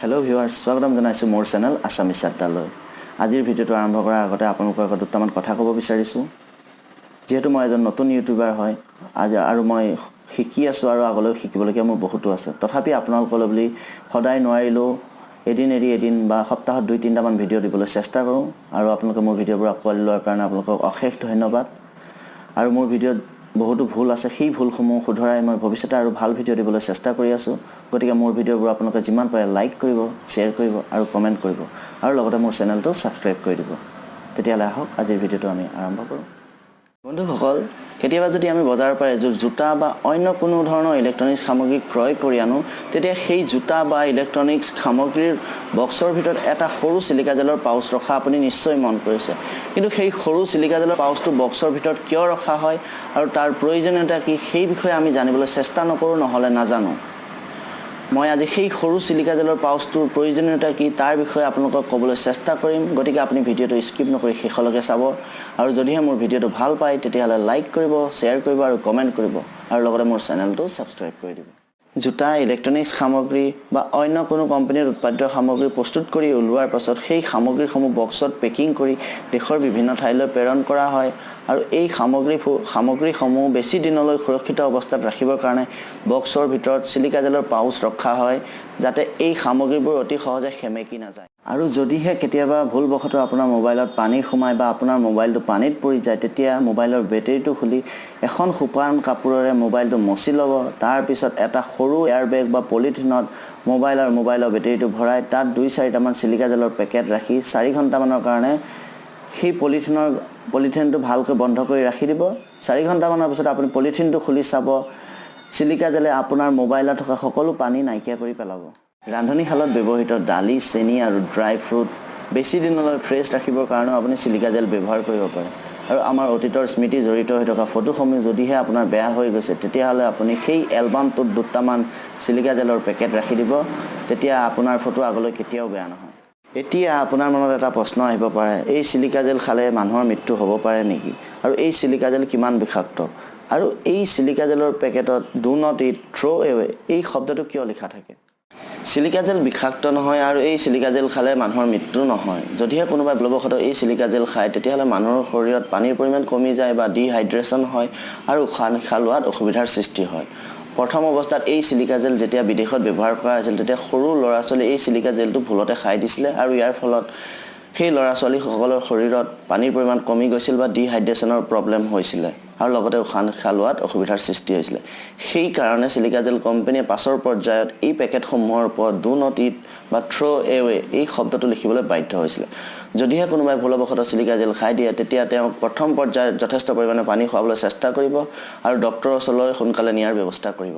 hello viewers স্বাগতম জানাইছো মোৰ channel Assamese আড্ডালৈ আজিৰ ভিডিওটো আৰম্ভ কৰাৰ আগতে আপোনালোকৰ আগত দুটামান কথা ক'ব বিচাৰিছো যেহেতু মই এজন নতুন ইউটিউবাৰ হয় আৰু মই শিকি আছো আৰু আগলৈ শিকিবলগীয়া মোৰ বহুতো আছে তথাপি আপোনালোকলৈ বুলি সদায় নোৱাৰিলো এদিন বা সপ্তাহত 2-3টা মান ভিডিও দিবলৈ চেষ্টা কৰো আৰু আপোনালোকে মোৰ ভিডিওবোৰ আকোৱালি লোৱাৰ কাৰণে আপোনালোকক অশেষ ধন্যবাদ আৰু মোৰ ভিডিওত বহুতো ভুল আছে সেই ভুলসমূহ শুধৰাই মই ভৱিষ্যতে আৰু ভাল ভিডিও দিবলৈ চেষ্টা কৰি আছো গতিকে মোৰ ভিডিওবোৰ আপোনালোকে যিমান পাৰে লাইক কৰিব শেয়াৰ কৰিব আৰু কমেন্ট কৰিব আৰু লগতে মোৰ চেনেলটো সাবস্ক্ৰাইব কৰি দিব তেতিয়ালে আহক আজিৰ ভিডিওটো আমি আৰম্ভ কৰো বন্ধুসকল কেতিয়াবা যদি আমি বজাৰৰ পৰা এযোৰ জোতা বা অন্য কোনো ধৰণৰ ইলেক্ট্ৰনিক্স সামগ্ৰী ক্ৰয় কৰি আনো তেতিয়া সেই জোতা বা ইলেক্ট্ৰনিক্স সামগ্ৰীৰ বক্সৰ ভিতৰত এটা সৰু সিলিকা জেলৰ পাউচ ৰখা আপুনি নিশ্চয় মন কৰিছে কিন্তু সেই সৰু সিলিকা জেলৰ পাউচটো বক্সৰ ভিতৰত কিয় ৰখা হয় আৰু তাৰ প্ৰয়োজনীয়তা কি সেই বিষয়ে আমি জানিবলৈ চেষ্টা নকৰো নহলে নাজানো মই আজি সেই সৰু সিলিকা জেলৰ পাউচটোৰ প্ৰয়োজনীয়তা কি তাৰ বিষয়ে আপোনালোকক ক'বলৈ চেষ্টা কৰিম গতিকে আপুনি ভিডিওটো স্কিপ নকৰি শেষলৈকে চাব আৰু যদিহে মোৰ ভিডিওটো ভাল পায় তেতিয়াহলে লাইক কৰিব শেয়াৰ কৰিব আৰু কমেন্ট কৰিব আৰু লগতে মোৰ চেনেলটো সাবস্ক্ৰাইব কৰি দিব জোতা ইলেক্ট্ৰনিক্স সামগ্ৰী বা অন্য কোনো কোম্পানীৰ উৎপাদিত সামগ্ৰী প্ৰস্তুত কৰি উলোৱাৰ পাছত সেই সামগ্ৰীসমূহ বক্সত পেকিং কৰি দেশৰ বিভিন্ন ঠাইলৈ প্ৰেৰণ কৰা হয় আৰু এই সামগ্ৰীসমূহ বেছি দিনলৈ সুৰক্ষিত অৱস্থাত ৰাখিবৰ কাৰণে বক্সৰ ভিতৰত সিলিকা জেলৰ পাউচ ৰখা হয় যাতে এই সামগ্ৰীবোৰ অতি সহজে খেমেকি নাযায় আৰু যদিহে কেতিয়াবা ভুলবশতঃ আপোনাৰ মোবাইলত পানী সোমায় বা আপোনাৰ মোবাইলটো পানীত পৰি যায় তেতিয়া মোবাইলৰ বেটাৰীটো খুলি এখন শুকান কাপোৰেৰে মোবাইলটো মচি ল'ব তাৰ পিছত এটা সৰু এয়াৰবেগ বা পলিথিনত মোবাইলৰ বেটাৰীটো ভৰাই তাত 2-4টা মান সিলিকা জেলৰ পেকেট ৰাখি 4 ঘণ্টা মানৰ কাৰণে সেই পলিথিনটো ভালকৈ বন্ধ কৰি ৰাখি দিব 4 ঘণ্টা মানৰ পিছত আপুনি পলিথিনটো খুলি চাব সিলিকা জেলে আপোনাৰ মোবাইলত থকা সকলো পানী নাইকিয়া কৰি পেলাব ৰান্ধনীশালত ব্যৱহৃত দালি চেনি আৰু ড্ৰাই ফ্ৰুট বেছি দিনলৈ ফ্ৰেছ ৰাখিবৰ কাৰণে আপুনি সিলিকা জেল ব্যৱহাৰ কৰিব পাৰে আৰু আমাৰ অতীতৰ স্মৃতি জড়িত হৈ থকা ফটোসমূহ যদিহে আপোনাৰ বেয়া হৈ গৈছে তেতিয়াহলে আপুনি সেই এলবামটোত দুটামান সিলিকা জেলৰ পেকেট ৰাখি দিব তেতিয়া আপোনাৰ ফটো আগলৈ কেতিয়াও বেয়া নহয় এতিয়া আপোনাৰ মনত এটা প্ৰশ্ন আহিব পাৰে এই সিলিকা জেল খালে মানুহৰ মৃত্যু হ'ব পাৰে নেকি আৰু এই সিলিকা জেল কিমান বিষাক্ত আৰু এই সিলিকা জেলৰ পেকেটত do not it throw away এই শব্দটো কিয় লিখা থাকে সিলিকা জেল বিষাক্ত নহয় আৰু এই সিলিকা জেল খালে মানুহৰ মৃত্যু নহয় যদিহে কোনোবাই ভুলবশতঃ এই সিলিকা জেল খায় তেতিয়াহলে মানুহৰ শৰীৰত পানীৰ পৰিমাণ কমি যায় বা ডিহাইড্ৰেচন হয় আৰু উশাহ নিশাহ লোৱাত অসুবিধাৰ সৃষ্টি হয় প্ৰথম অৱস্থাত এই সিলিকা জেল যেতিয়া বিদেশত ব্যৱহাৰ কৰা হৈছিল তেতিয়া সৰু ল'ৰা-ছোৱালী এই সিলিকা জেলটো ভুলতে খাই দিছিলে আৰু ইয়াৰ ফলত সেই ল'ৰা-ছোৱালীসকলৰ শৰীৰত পানীৰ পৰিমাণ কমি গৈছিল বা ডিহাইড্ৰেচনৰ প্ৰব্লেম হৈছিল আৰু লগতে উশাহ নিশাহ লোৱাত অসুবিধাৰ সৃষ্টি হৈছিল সেই কাৰণে সিলিকা জেল কোম্পানীয়ে পাছৰ পৰ্যায়ত এই পেকেটসমূহৰ ওপৰত ডু নট ইট বা থ্ৰো এৱে এই শব্দটো লিখিবলৈ বাধ্য হৈছিল যদিহে কোনোবাই ভুলবশতঃ সিলিকা জেল খাই দিয়ে তেতিয়া তেওঁ প্ৰথম পৰ্যায়ত যথেষ্ট পৰিমাণে পানী খোৱাবলৈ চেষ্টা কৰিব আৰু ডক্টৰৰ ওচৰলৈ সোনকালে নিয়াৰ ব্যৱস্থা কৰিব